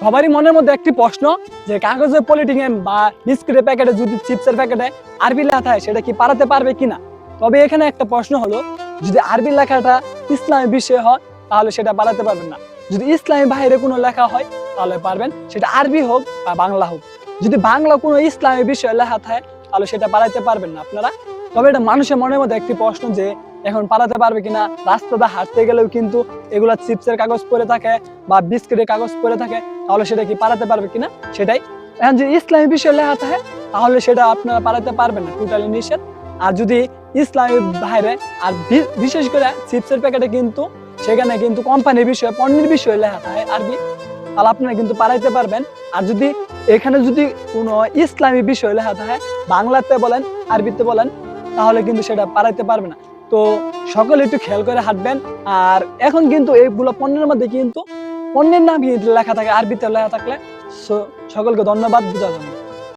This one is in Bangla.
সবারই মনের মধ্যে একটি প্রশ্ন যে কাগজে পলিথিনে বা বিস্কুটের প্যাকেটে যদি চিপসের প্যাকেটে আরবি লেখা থাকে সেটা কি পারাতে পারবে কিনা। তবে এখানে একটা প্রশ্ন হলো, যদি আরবি লেখাটা ইসলামী বিষয় হয় তাহলে সেটা পারাতে পারবেন না। যদি ইসলামী বাইরে কোনো লেখা হয় তাহলে পারবেন, সেটা আরবি হোক বা বাংলা হোক। যদি বাংলা কোনো ইসলামী বিষয় লেখা থাকে তাহলে সেটা পারাতে পারবেন না আপনারা। তবে এটা মানুষের মনের মধ্যে একটি প্রশ্ন যে এখন পালাতে পারবে কিনা। রাস্তাতে হাঁটতে গেলেও কিন্তু এগুলা চিপসের কাগজ পরে থাকে বা বিস্কিটের কাগজ পরে থাকে, তাহলে সেটা কি পালাতে পারবে কিনা সেটাই। এখন যদি ইসলামী বিষয় লেখা থাকে তাহলে সেটা আপনারা পালাতে পারবেন না, টোটালি নিষেধ। আর যদি ইসলামী বাইরে আর বিশেষ করে চিপসের প্যাকেটে কিন্তু সেখানে কিন্তু কোম্পানির বিষয়ে পণ্যের বিষয়ে লেখা থাকে আরবি, তাহলে আপনারা কিন্তু পালাইতে পারবেন। আর যদি এখানে যদি কোনো ইসলামী বিষয় লেখা থাকে বাংলাতে বলেন আরবিতে বলেন তাহলে কিন্তু সেটা পালাইতে পারবে না। তো সকলে একটু খেয়াল করে হাঁটবেন। আর এখন কিন্তু এইগুলো পণ্যের মধ্যে কিন্তু পণ্যের নাম কিন্তু লেখা থাকে আরবিতে লেখা থাকলে। সকলকে ধন্যবাদ বোঝার জন্য।